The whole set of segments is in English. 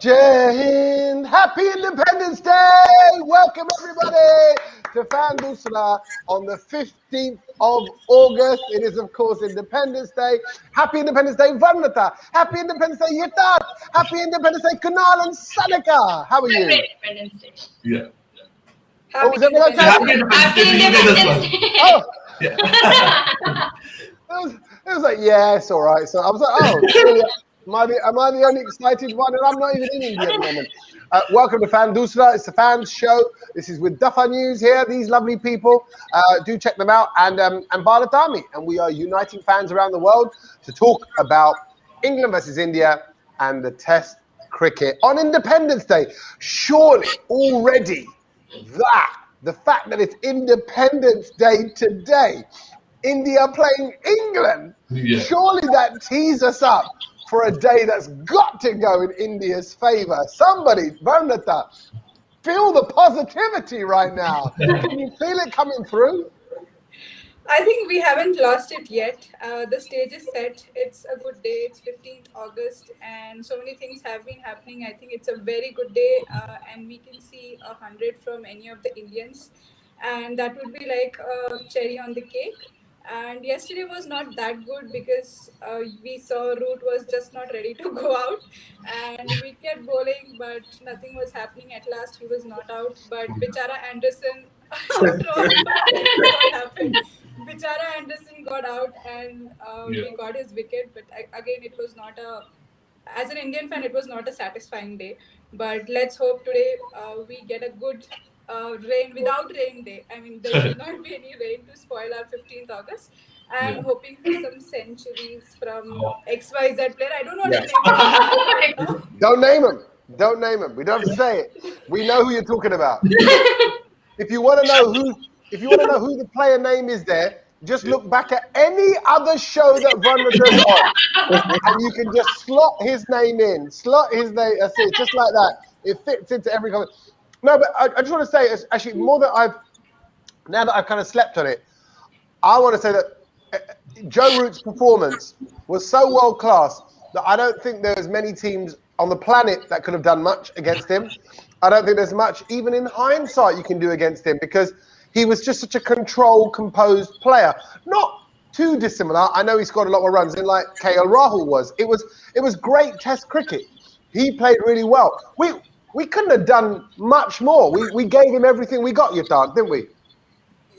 Jai Hind! Happy Independence Day! Welcome everybody to Doosra on the 15th of August. It is of course Independence Day. Happy Independence Day, Varnata! Happy Independence Day, Yitat! Happy Independence Day, Kunal and Sanika! How are you? Happy Independence Day. Yeah. Oh, was everyone okay? Happy Independence Day. Oh! Yeah. It was like, yes, all right. So I was like, oh, am I the only excited one? And I'm not even in India at the moment. Welcome to Doosra. It's a fans show. This is with Daffa News here. These lovely people. Do check them out. And Bharat Army. And we are uniting fans around the world to talk about England versus India and the Test cricket on Independence Day. Surely already the fact that it's Independence Day today, India playing England, surely that tees us up for a day that's got to go in India's favour. Somebody, Varnata, feel the positivity right now. Can you feel it coming through? I think we haven't lost it yet. The stage is set. It's a good day. It's 15th August and so many things have been happening. I think it's a very good day and we can see 100 from any of the Indians. And that would be like a cherry on the cake. And yesterday was not that good because we saw Root was just not ready to go out. And we kept bowling, but nothing was happening. At last, he was not out. But Bichara Anderson, after all, what happened? Bichara Anderson got out and we got his wicket. But again, it was not as an Indian fan, it was not a satisfying day. But let's hope today we get a good rain without rain day. I mean, there will not be any rain to spoil our 15th August. I'm hoping for some centuries from XYZ player. I don't know the name right now. Don't name him. Don't name him. We don't have to say it. We know who you're talking about. If you want to know who the player name is there, just look back at any other show that Varnata does on, and you can just slot his name in. Slot his name. That's it. Just like that. It fits into every comment. No, but I just want to say, actually, now that I've kind of slept on it, I want to say that Joe Root's performance was so world class that I don't think there's many teams on the planet that could have done much against him. I don't think there's much, even in hindsight, you can do against him because he was just such a controlled, composed player. Not too dissimilar. I know he scored a lot more runs in like KL Rahul was. It was great Test cricket. He played really well. We couldn't have done much more. We gave him everything we got, Yutak, didn't we?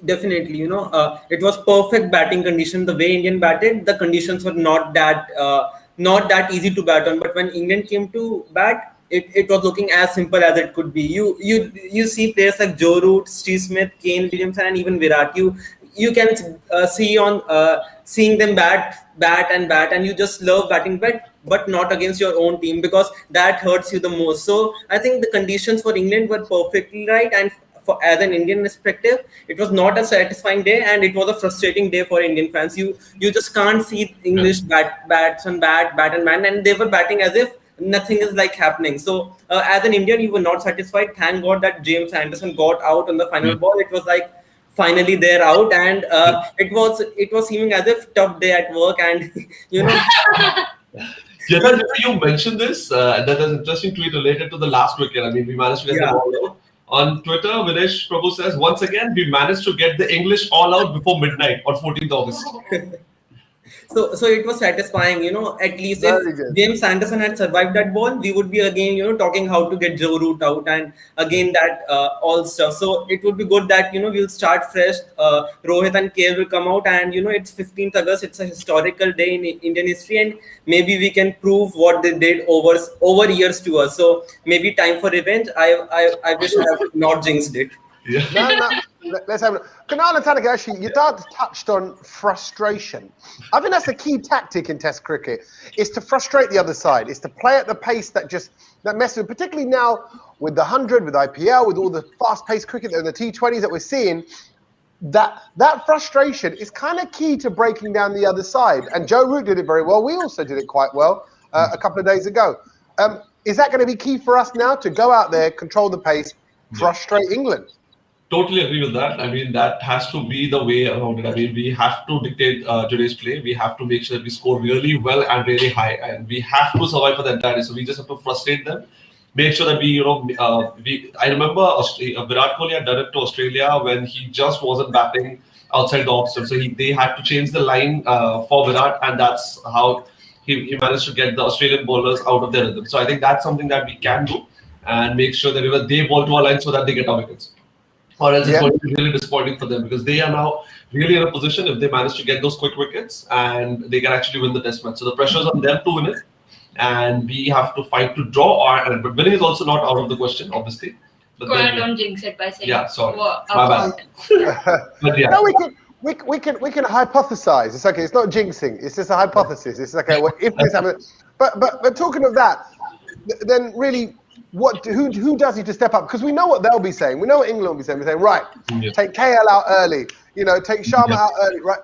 Definitely, it was perfect batting condition. The way Indian batted, the conditions were not that easy to bat on. But when England came to bat, it was looking as simple as it could be. You see players like Joe Root, Steve Smith, Kane Williamson, and even Virat. You can see on seeing them bat, and you just love batting, but not against your own team because that hurts you the most. So I think the conditions for England were perfectly right, and as an Indian perspective, it was not a satisfying day, and it was a frustrating day for Indian fans. You just can't see English bat and man, and they were batting as if nothing is like happening. So as an Indian, you were not satisfied. Thank God that James Anderson got out on the final ball. It was like finally they're out, and it was seeming as if tough day at work, and Yeah, you mentioned this. That is an interesting tweet related to the last wicket. I mean, we managed to get them all out. On Twitter, Vinesh Prabhu says, once again, we managed to get the English all out before midnight on 14th August. So it was satisfying, at least if James Anderson had survived that ball, we would be again, talking how to get Joe Root out and again that all stuff. So it would be good that, we'll start fresh. Rohit and KL will come out and, it's 15th August. It's a historical day in Indian history and maybe we can prove what they did over years to us. So maybe time for revenge. I wish I have not jinxed it. Yeah. No. Let's have a look. Kunal and Tanika, actually, you touched on frustration. I think that's a key tactic in Test cricket, is to frustrate the other side, is to play at the pace that messes with, particularly now with the 100, with IPL, with all the fast-paced cricket and the T20s that we're seeing, that frustration is kind of key to breaking down the other side. And Joe Root did it very well. We also did it quite well a couple of days ago. Is that going to be key for us now to go out there, control the pace, frustrate England? Totally agree with that. I mean, that has to be the way around it. I mean, we have to dictate today's play. We have to make sure that we score really well and really high. And we have to survive for the entire day. So we just have to frustrate them. make sure that I remember Virat Kohli had done it to Australia when he just wasn't batting outside the off stump. So they had to change the line for Virat, and that's how he managed to get the Australian bowlers out of their rhythm. So I think that's something that we can do and make sure that they bowl to our line so that they get our wickets. Or else it's going to be really disappointing for them because they are now really in a position if they manage to get those quick wickets and they can actually win the test match. So the pressure's on them to win it, and we have to fight to draw. But winning is also not out of the question, obviously. But Quiet, don't jinx it by saying. Yeah, sorry. My bad. But yeah. No, we can hypothesize. It's okay. It's not jinxing. It's just a hypothesis. It's okay. Well, if this happens, but talking of that, then really, who does need to step up? Because we know what they'll be saying. We know what England will be saying. We're saying, right, take KL out early. Take Sharma out early. Right,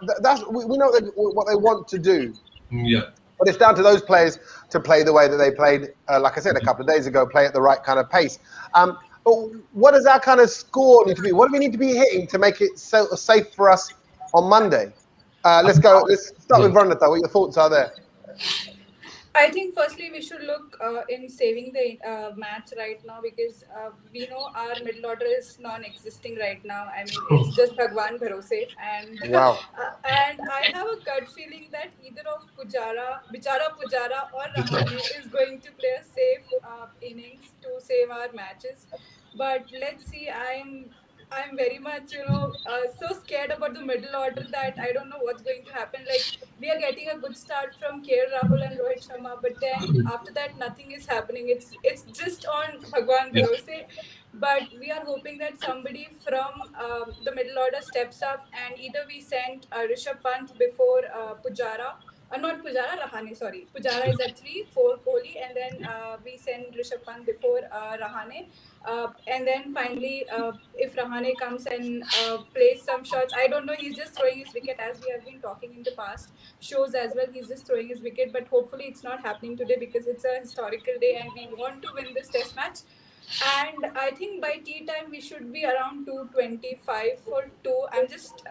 we know what they want to do. Yeah. But it's down to those players to play the way that they played. Like I said a couple of days ago, play at the right kind of pace. But what does our kind of score need to be? What do we need to be hitting to make it so safe for us on Monday? Let's go. Let's start with Vranata. What your thoughts are there? I think firstly we should look in saving the match right now because we know our middle order is non-existing right now. I mean, it's just Bhagwan Bharose, and Wow. and I have a gut feeling that either of Bichara Pujara or Rahane is going to play a safe innings to save our matches. But let's see. I'm very much, so scared about the middle order that I don't know what's going to happen. Like, we are getting a good start from KL Rahul and Rohit Sharma, but then after that, nothing is happening. It's just on Bhagwan Bharose. But we are hoping that somebody from the middle order steps up, and either we send Rishabh Pant before Pujara. Not Pujara, Rahane, sorry. Pujara is at 3, 4 Kohli, and then we send Rishabh Pant before Rahane. And then finally, if Rahane comes and plays some shots, I don't know, he's just throwing his wicket as we have been talking in the past shows as well. He's just throwing his wicket, but hopefully it's not happening today because it's a historical day and we want to win this test match. And I think by tea time we should be around 225 for 2. I'm just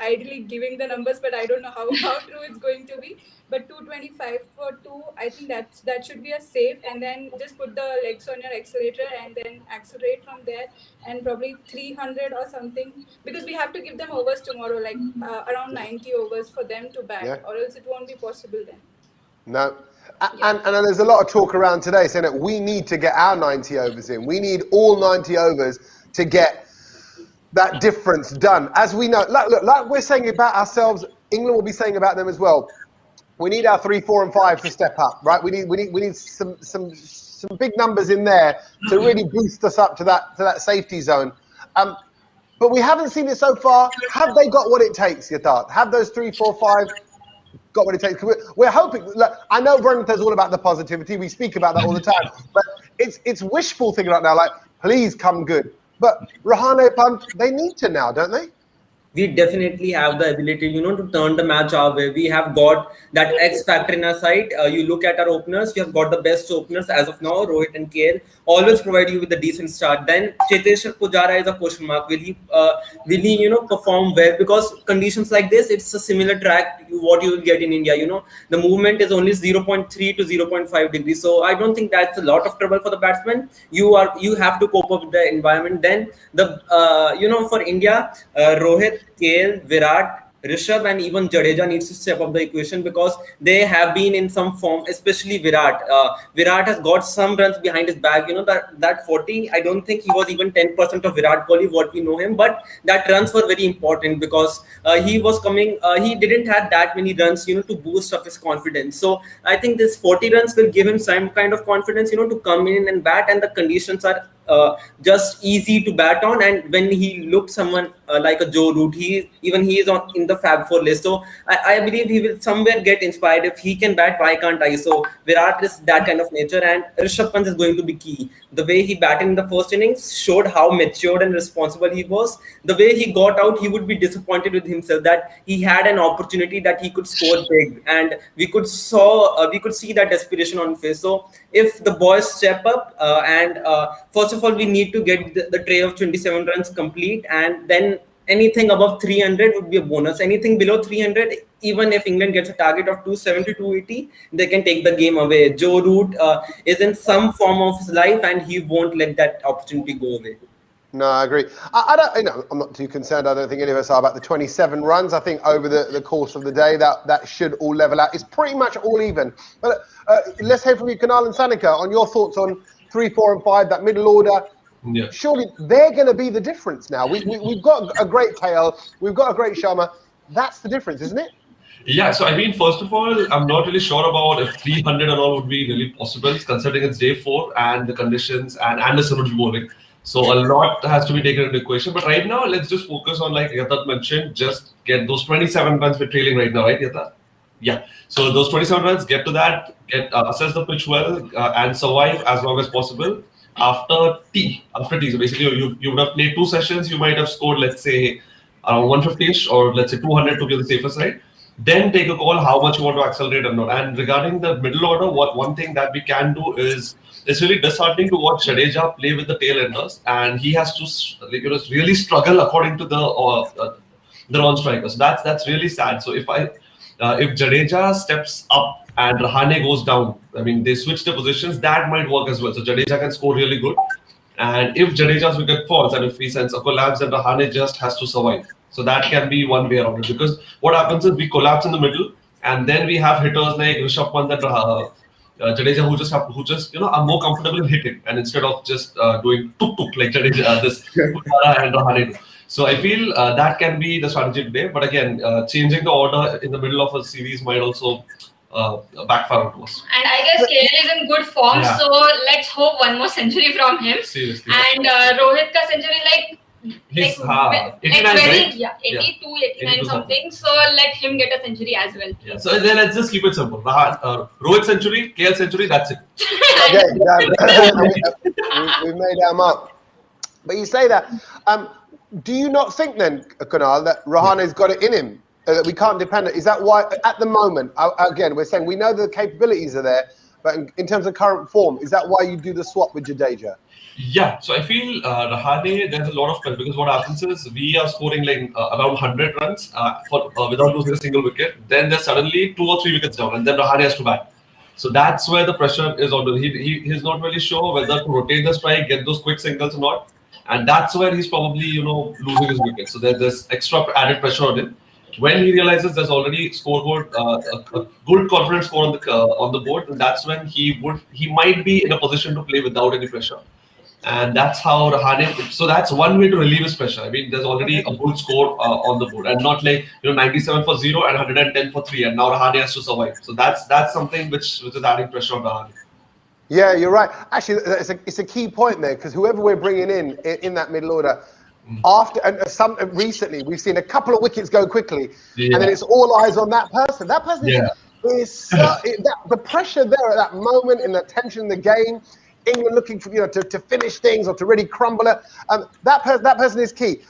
ideally giving the numbers, but I don't know how true it's going to be. But 225 for 2, I think that should be a safe. And then just put the legs on your accelerator and then accelerate from there, and probably 300 or something, because we have to give them overs tomorrow, like around 90 overs for them to bat, or else it won't be possible then. No. And there's a lot of talk around today saying that we need to get our 90 overs in. We need all 90 overs to get that difference done. As we know, like we're saying about ourselves, England will be saying about them as well. We need our 3, 4, and 5 to step up, right? We need some big numbers in there to really boost us up to that safety zone. But we haven't seen it so far. Have they got what it takes, Yatharth? Have those 3, 4, 5 got what it takes? We're hoping. Look, I know Vranata's all about the positivity. We speak about that all the time. But it's wishful thinking right now. Like, please come good. But Rahane, Pant, they need to now, don't they? We definitely have the ability, to turn the match our way. We have got that X factor in our side. You look at our openers, we have got the best openers as of now. Rohit and KL always provide you with a decent start. Then Cheteshwar Pujara is a question mark. Will he perform well? Because conditions like this, it's a similar track what you will get in India. The movement is only 0.3 to 0.5 degrees. So I don't think that's a lot of trouble for the batsman. You have to cope up with the environment. Then for India, Rohit, KL, Virat, Rishabh, and even Jadeja needs to step up the equation because they have been in some form, especially Virat. Virat has got some runs behind his back. That 40, I don't think he was even 10% of Virat Kohli, what we know him. But that runs were very important because he was coming, he didn't have that many runs, to boost up his confidence. So I think this 40 runs will give him some kind of confidence, to come in and bat, and the conditions are just easy to bat on. And when he looked someone like a Joe Root, he is in the Fab 4 list. So I believe he will somewhere get inspired. If he can bat, why can't I? So Virat is that kind of nature, and Rishabh Pant is going to be key. The way he batted in the first innings showed how matured and responsible he was. The way he got out, he would be disappointed with himself that he had an opportunity that he could score big, and we could see that desperation on his face. So if the boys step up and first of all, we need to get the tray of 27 runs complete, and then anything above 300 would be a bonus. Anything below 300, even if England gets a target of 270, 280, they can take the game away. Joe Root is in some form of his life, and he won't let that opportunity go away. No, I agree. I don't, I'm not too concerned. I don't think any of us are about the 27 runs. I think over the course of the day, that should all level out. It's pretty much all even. But let's hear from you, Kunal and Sanika, on your thoughts on 3, 4, and 5, that middle order. Yeah. Surely they're going to be the difference now. We've got a great KL, we've got a great Sharma. That's the difference, isn't it? Yeah, so I mean, first of all, I'm not really sure about if 300 and all would be really possible, considering it's day 4 and the conditions and Anderson would be bowling. So a lot has to be taken into equation. But right now, let's just focus on, like Yathat mentioned, just get those 27 runs we're trailing right now, right, Yathat? Yeah. So those 27 runs, get to that, assess the pitch well, and survive as long as possible. After tea. So basically, you would have played 2 sessions. You might have scored, let's say, around 150-ish or let's say 200 to be on the safer side. Then take a call how much you want to accelerate or not. And regarding the middle order, one thing that we can do is it's really disheartening to watch Jadeja play with the tail enders, and he has to really struggle according to the non-strikers. That's really sad. So if Jadeja steps up and Rahane goes down, I mean they switch the positions, that might work as well. So Jadeja can score really good, and if Jadeja's wicket falls and if he sends a collapse, then Rahane just has to survive. So that can be one way around it, because what happens is we collapse in the middle, and then we have hitters like Rishabh Pant and Jadeja who just are more comfortable in hitting, and instead of just doing tuk like Jadeja, this Pujara and Rahane do. So I feel that can be the strategy today. But again, changing the order in the middle of a series might also backfire to us. And I guess KL is in good form, Yeah. so let's hope one more century from him. Seriously. And Rohit ka century He's 89, very, right? 82, 89 something. So let him get a century as well. Yeah. So then let's just keep it simple. Rohit century, KL century, that's it. Okay, we've made our mark. But you say that. Do you not think then, Kunal, that Rahane's got it in him? That we can't depend on? Is that why, at the moment, again, we're saying we know the capabilities are there, but in terms of current form, is that why you do the swap with Jadeja? Yeah, so I feel Rahane, there's a lot of pressure, because what happens is we are scoring like around 100 runs without losing a single wicket. Then there's suddenly 2 or 3 wickets down, and then Rahane has to bat. So that's where the pressure is on. He's not really sure whether to rotate the strike, get those quick singles or not. And that's where he's probably, losing his wicket. So there's this extra added pressure on him. When he realizes there's already scoreboard, a good confidence score on the board, and that's when he might be in a position to play without any pressure. And that's how Rahane. So that's one way to relieve his pressure. I mean, there's already a good score on the board, and not like 97 for 0 and 110 for 3, and now Rahane has to survive. So that's something which is adding pressure on Rahane. Yeah, you're right. Actually, it's a key point there, because whoever we're bringing in that middle order, recently we've seen a couple of wickets go quickly, and then it's all eyes on that person. That person is the pressure there at that moment, in the tension in the game. England looking for to finish things or to really crumble it. That person is key.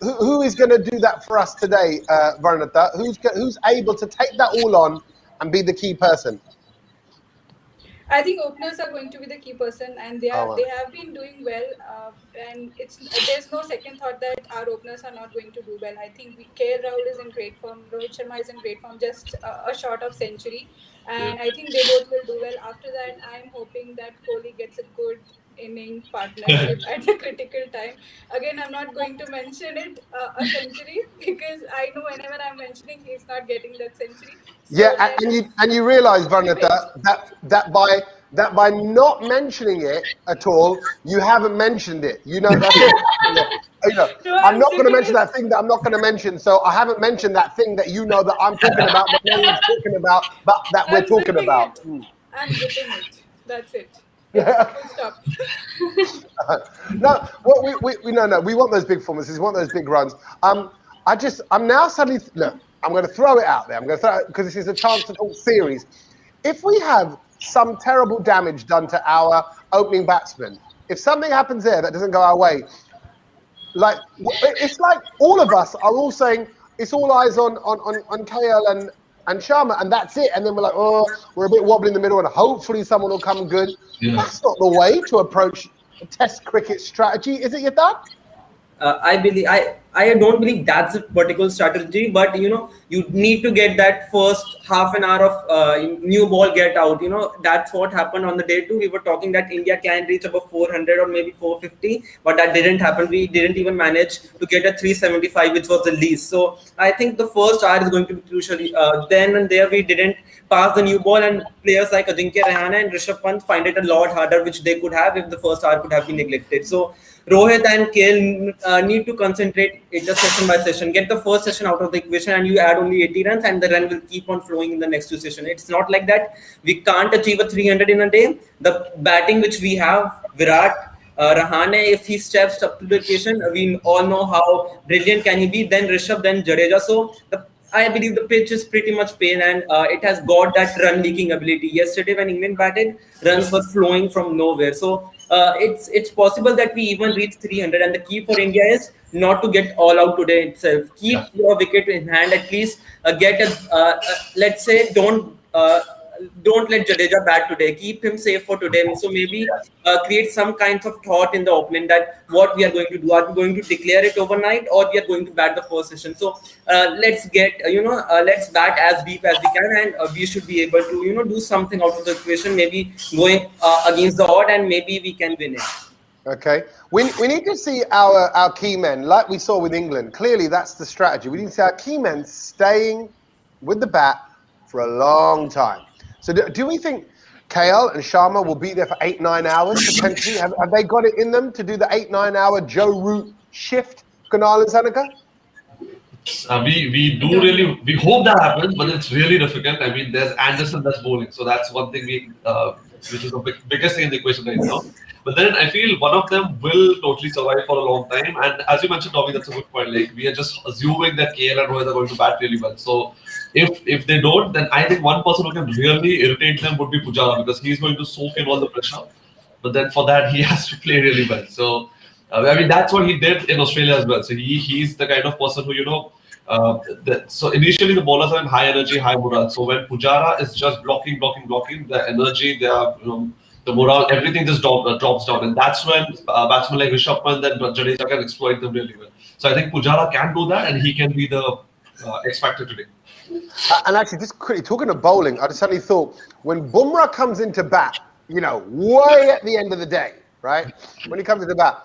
Who is going to do that for us today, Varnatha? Who's able to take that all on and be the key person? I think openers are going to be the key person, and they have been doing well. And there's no second thought that our openers are not going to do well. I think KL Rahul is in great form, Rohit Sharma is in great form, just a short of century, and I think they both will do well. After that, I'm hoping that Kohli gets a good inning partnership at the critical time. Again, I'm not going to mention it a century, because I know whenever I'm mentioning, he's not getting that century. So and you realise, Varnatha, that by not mentioning it at all, you haven't mentioned it. That's it. No, I'm not going to mention that thing that I'm not going to mention. So I haven't mentioned that thing that that I'm talking about, that no one's talking about, but that we're talking about. I'm zipping it. That's it. Stop. No, we want those big performances. We want those big runs. I'm now suddenly I'm going to throw it out there. I'm going to throw it because this is a chance to talk series. If we have some terrible damage done to our opening batsman, if something happens there that doesn't go our way, it's like all of us are all saying it's all eyes on KL and Sharma, and that's it. And then we're like, we're a bit wobbly in the middle, and hopefully someone will come good. Yeah. That's not the way to approach a Test cricket strategy, is it, Yathat? I believe I don't believe that's a particular strategy, but you need to get that first half an hour of new ball get out. That's what happened on the day two. We were talking that India can reach above 400 or maybe 450, but that didn't happen. We didn't even manage to get a 375, which was the least. So I think the first hour is going to be crucial. Then and there we didn't pass the new ball, and players like Ajinkya Rahane and Rishabh Pant find it a lot harder, which they could have if the first hour could have been neglected. So Rohit and KL need to concentrate it just session by session. Get the first session out of the equation, and you add only 80 runs, and the run will keep on flowing in the next two sessions. It's not like that. We can't achieve a 300 in a day. The batting which we have, Virat, Rahane, if he steps up to the occasion, we all know how brilliant can he be. Then Rishabh, then Jadeja. So I believe the pitch is pretty much pale, and it has got that run leaking ability. Yesterday when England batted, runs were flowing from nowhere. So it's possible that we even reach 300. And the key for India is not to get all out today itself. Keep your wicket in hand. At least get let's say don't let Jadeja bat today. Keep him safe for today. So maybe create some kinds of thought in the opening that what we are going to do. Are we going to declare it overnight, or we are going to bat the first session? So let's get let's bat as deep as we can, and we should be able to do something out of the equation. Maybe going against the odd, and maybe we can win it. Okay, we need to see our key men like we saw with England. Clearly, that's the strategy. We need to see our key men staying with the bat for a long time. So do we think KL and Sharma will be there for 8-9 hours potentially? Have they got it in them to do the 8-9 hour Joe Root shift, Kunal and Sanaka? We hope that happens, but it's really difficult. I mean, there's Anderson that's bowling, so that's one thing which is the biggest thing in the equation right now. But then I feel one of them will totally survive for a long time. And as you mentioned, Tommy, that's a good point. Like, we are just assuming that KL and Rohit are going to bat really well. So if they don't, then I think one person who can really irritate them would be Pujara, because he's going to soak in all the pressure. But then for that, he has to play really well. So I mean, that's what he did in Australia as well. So he's the kind of person who so initially the bowlers are in high energy, high morale. So when Pujara is just blocking, the energy, the morale, everything just drops down, and that's when batsmen like Rishabh Pant and Jadeja can exploit them really well. So I think Pujara can do that, and he can be the X factor today. And actually, just quickly talking of bowling, I just suddenly thought when Bumrah comes into bat, way at the end of the day, right? When he comes into bat,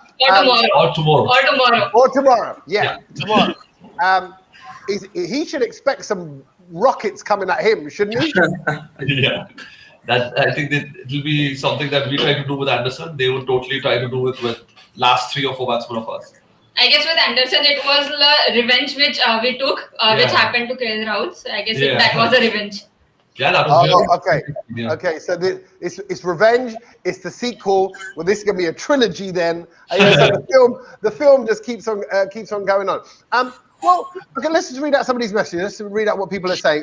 Or tomorrow. Yeah, tomorrow. He should expect some rockets coming at him, shouldn't he? Yeah. I think that it'll be something that we try to do with Anderson. They would totally try to do it with last 3 or 4 batsmen of us. I guess with Anderson, it was the revenge which we took, which happened to KL Rahul. So I guess that was a revenge. Yeah, that was okay. Yeah. Okay, so it's revenge. It's the sequel. Well, this is gonna be a trilogy then. So the film just keeps on going on. Well, okay, let's just read out some of these messages. Let's read out what people are saying.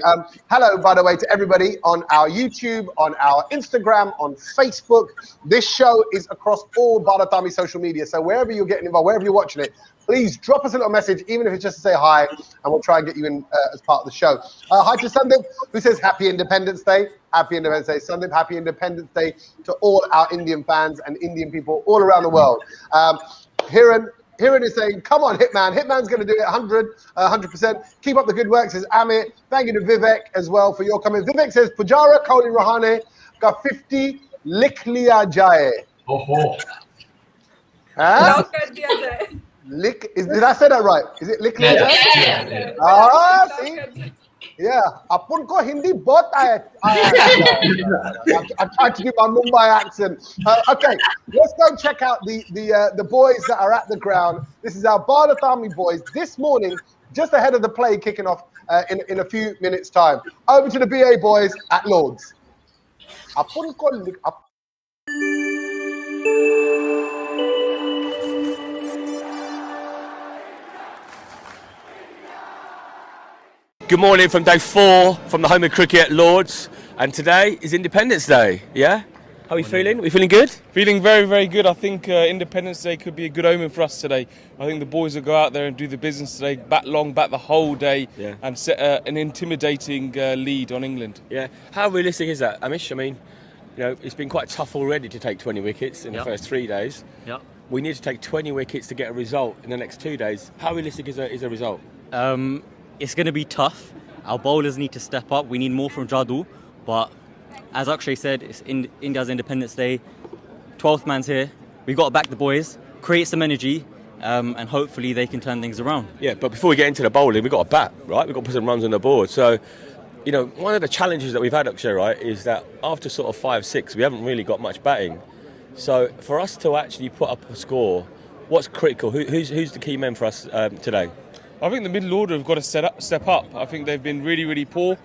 Hello, by the way, to everybody on our YouTube, on our Instagram, on Facebook. This show is across all Bharat Army social media. So wherever you're getting involved, wherever you're watching it, please drop us a little message, even if it's just to say hi, and we'll try and get you in as part of the show. Hi to Sandip, who says Happy Independence Day. Happy Independence Day, Sandip. Happy Independence Day to all our Indian fans and Indian people all around the world. Hiran is saying, come on, Hitman. Hitman's going to do it 100%. Keep up the good work, says Amit. Thank you to Vivek as well for your comment. Vivek says, Pujara, Kohli, Rahane, ka 50 likh liya jaye. Oh. Lock kar diya jaye. Did I say that right? Is it likh liya jaye? Yeah. See? Yeah, Apun ko Hindi bahut aaya. I tried to do my Mumbai accent. Okay, let's go check out the boys that are at the ground. This is our Bharat Army boys this morning, just ahead of the play kicking off in a few minutes' time. Over to the BA boys at Lords. Apun ko Good morning from day 4 from the home of cricket at Lords, and today is Independence Day. Yeah, how are we feeling? We feeling good? Feeling very, very good. I think Independence Day could be a good omen for us today. I think the boys will go out there and do the business today, bat the whole day, and set an intimidating lead on England. Yeah. How realistic is that, Amish? I mean, it's been quite tough already to take 20 wickets in the first 3 days. Yeah. we need to take 20 wickets to get a result in the next 2 days. How realistic is a result? It's going to be tough. Our bowlers need to step up. We need more from Jadoo. But as Akshay said, it's India's Independence Day. 12th man's here. We've got to back the boys, create some energy, and hopefully they can turn things around. Yeah, but before we get into the bowling, we've got to bat, right? We've got to put some runs on the board. So, you know, one of the challenges that we've had, Akshay, right, is that after sort of 5-6, we haven't really got much batting. So for us to actually put up a score, what's critical? Who's the key men for us today? I think the middle order have got to step up. I think they've been really, really poor.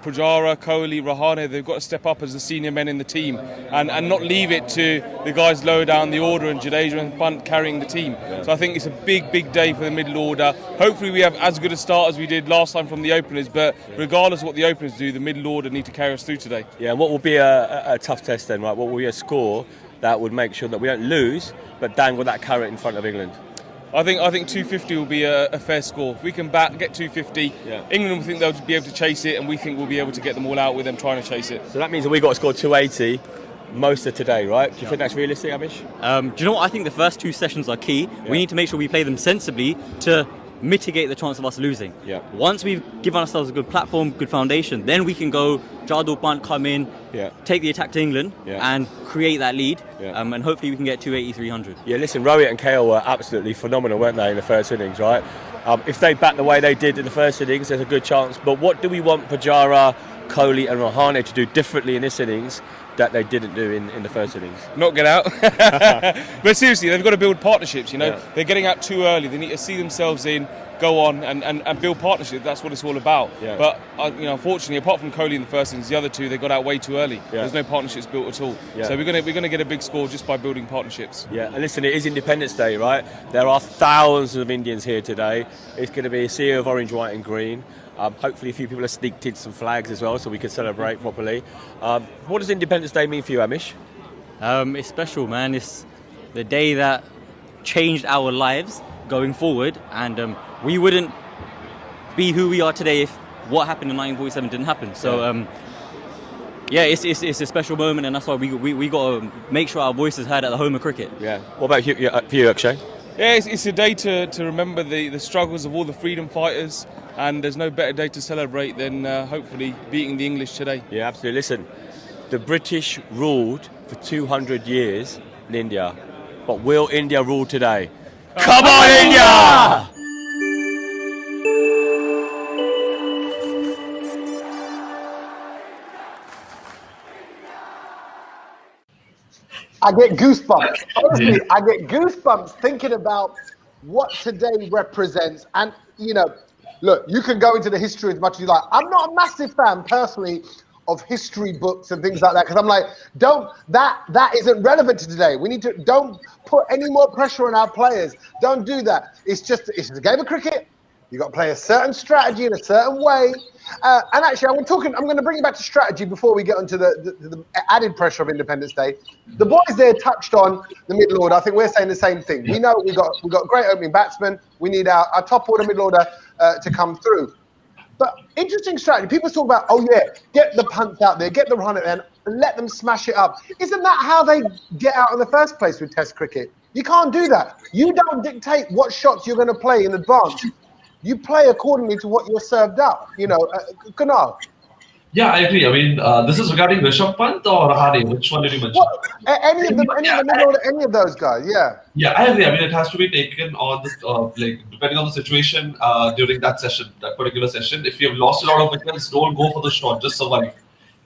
Pujara, Kohli, Rahane, they've got to step up as the senior men in the team and not leave it to the guys lower down the order and Jadeja and Pant carrying the team. Yeah. So I think it's a big, big day for the middle order. Hopefully we have as good a start as we did last time from the openers, but regardless of what the openers do, the middle order need to carry us through today. Yeah, and what will be a tough test then, right? What will be a score that would make sure that we don't lose, but dangle that carrot in front of England? I think 250 will be a fair score. If we can get 250, England will think they'll be able to chase it, and we think we'll be able to get them all out with them trying to chase it. So that means that we've got to score 280 most of today, right? Do you think that's realistic, Amish? Do you know what? I think the first 2 sessions are key. Yeah. We need to make sure we play them sensibly to mitigate the chance of us losing. Yeah. Once we've given ourselves a good platform, good foundation, then we can go Jadoo, Pant, come in, take the attack to England and create that lead, and hopefully we can get 280, 300. Yeah, listen, Rohit and KL were absolutely phenomenal, weren't they, in the first innings, right? If they bat the way they did in the first innings, there's a good chance. But what do we want Pujara, Kohli and Rahane to do differently in this innings that they didn't do in the first innings? Not get out. But seriously, they've got to build partnerships, you know. Yeah. They're getting out too early. They need to see themselves in, go on and build partnerships. That's what it's all about. Yeah. But, unfortunately, apart from Kohli in the first innings, the other two, they got out way too early. Yeah. There's no partnerships built at all. Yeah. So we're going to get a big score just by building partnerships. Yeah, and listen, it is Independence Day, right? There are thousands of Indians here today. It's going to be a sea of orange, white and green. Hopefully a few people have sneaked in some flags as well so we can celebrate properly. What does Independence Day mean for you, Amish? It's special, man. It's the day that changed our lives going forward, and we wouldn't be who we are today if what happened in 1947 didn't happen. So it's a special moment, and that's why we got to make sure our voice is heard at the home of cricket. Yeah. What about you, for you, Akshay? Yeah, it's a day to remember the struggles of all the freedom fighters, and there's no better day to celebrate than hopefully beating the English today. Yeah, absolutely. Listen, the British ruled for 200 years in India, but will India rule today? Come on, India! I get goosebumps. Honestly, I get goosebumps thinking about what today represents. And, look, you can go into the history as much as you like. I'm not a massive fan, personally, of history books and things like that, because I'm like, that isn't relevant to today. Don't put any more pressure on our players. Don't do that. It's a game of cricket. You've got to play a certain strategy in a certain way. And actually, I'm going to bring you back to strategy before we get onto the added pressure of Independence Day. The boys there touched on the middle order. I think we're saying the same thing. We know we've got great opening batsmen. We need our top order, middle order to come through. But interesting strategy. People talk about, get the punts out there, get the run out there, and let them smash it up. Isn't that how they get out in the first place with Test cricket? You can't do that. You don't dictate what shots you're going to play in advance. You play accordingly to what you're served up. Kunal. Yeah, I agree. I mean, this is regarding Rishabh Pant or Rahane. Which one did you mention? Well, any of those guys. Yeah. Yeah, I agree. I mean, it has to be taken on this, depending on the situation during that session, that particular session. If you have lost a lot of wickets, don't go for the shot. Just survive.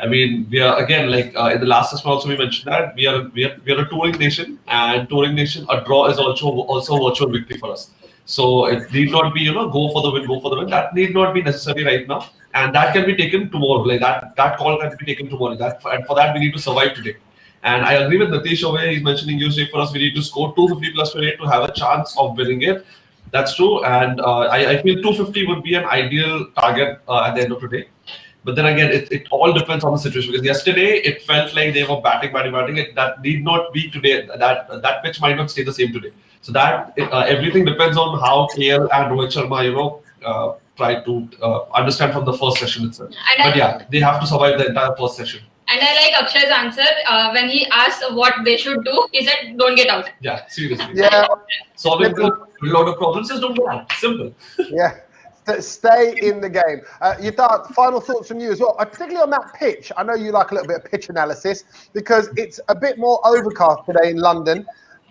I mean, we are again in the last session also we mentioned that we are a touring nation, and touring nation, a draw is also a virtual victory for us. So it need not be go for the win. That need not be necessary right now, and that can be taken tomorrow. That call can be taken tomorrow. And for that we need to survive today. And I agree with Natish over here. He's mentioning usually for us we need to score 250 plus today to have a chance of winning it. That's true, and I feel 250 would be an ideal target at the end of today. But then again, it all depends on the situation, because yesterday it felt like they were batting. That need not be today. That pitch might not stay the same today. So that everything depends on how KL and Rohit Sharma, try to understand from the first session itself. But yeah, they have to survive the entire first session. And I like Akshay's answer when he asked what they should do. He said, "Don't get out." Yeah, seriously. Yeah. Solving a lot of problems, just don't get out. Simple. Yeah. Stay in the game. Yatharth, final thoughts from you as well, particularly on that pitch. I know you like a little bit of pitch analysis because it's a bit more overcast today in London.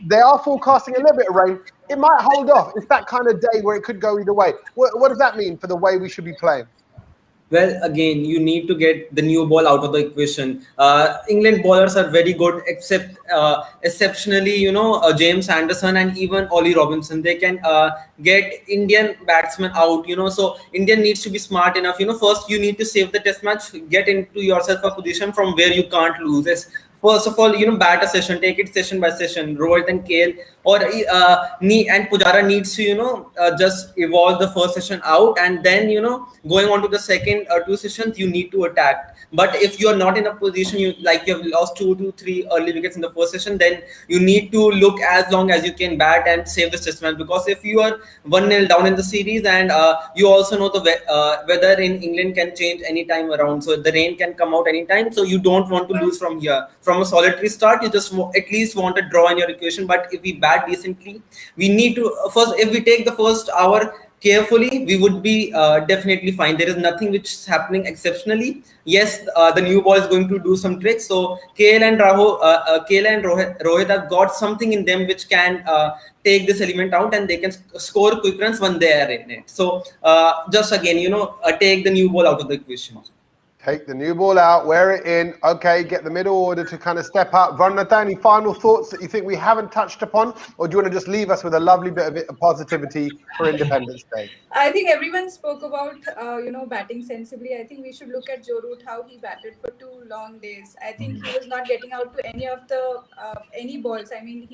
They are forecasting a little bit of rain. It might hold off. It's that kind of day where it could go either way. What does that mean for the way we should be playing? Well, again, you need to get the new ball out of the equation. England bowlers are very good, except exceptionally, James Anderson and even Ollie Robinson. They can get Indian batsmen out. So Indian needs to be smart enough. First you need to save the test match, get into yourself a position from where you can't lose. First of all, bat a session, take it session by session. Rohit and KL and Pujara needs to, just evolve the first session out, and then, going on to the second two sessions, you need to attack. But if you are not in a position, you have lost 2 to 3 early wickets in the first session, then you need to look as long as you can bat and save the test match. Because if you are 1-0 down in the series, and you also know the weather in England can change anytime around, so the rain can come out anytime. So you don't want to lose from here. From a solitary start, you just at least want a draw in your equation. But if we bat decently, we need to first. If we take the first hour carefully, we would be definitely fine. There is nothing which is happening exceptionally. Yes, the new ball is going to do some tricks. So KL and Rohit have got something in them which can take this element out, and they can score quick runs when they are in it. So just again, take the new ball out of the equation. Take the new ball out, wear it in. Okay, get the middle order to kind of step up. Varnatha, any final thoughts that you think we haven't touched upon? Or do you want to just leave us with a lovely bit of positivity for Independence Day? I think everyone spoke about, batting sensibly. I think we should look at Joe Root, how he batted for 2 long days. I think he was not getting out to any of the, any balls. I mean,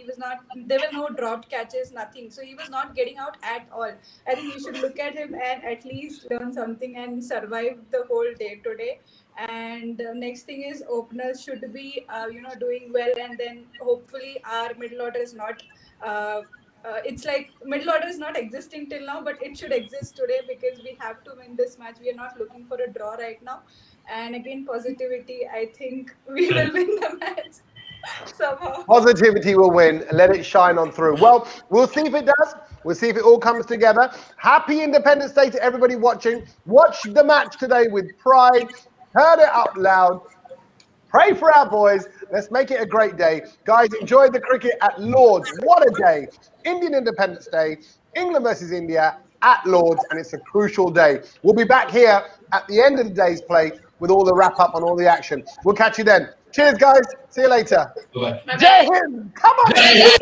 there were no dropped catches, nothing. So he was not getting out at all. I think we should look at him and at least learn something and survive the whole day today. And next thing is openers should be, doing well, and then hopefully our middle order is not. It's like middle order is not existing till now, but it should exist today because we have to win this match. We are not looking for a draw right now. And again, positivity. I think we will win the match somehow. Positivity will win. Let it shine on through. Well, we'll see if it does. We'll see if it all comes together. Happy Independence Day to everybody watching. Watch the match today with pride. Heard it out loud. Pray for our boys. Let's make it a great day. Guys, enjoy the cricket at Lord's. What a day. Indian Independence Day. England versus India at Lord's, and it's a crucial day. We'll be back here at the end of the day's play with all the wrap-up on all the action. We'll catch you then. Cheers, guys. See you later. Bye-bye. Jai Hind. Come on.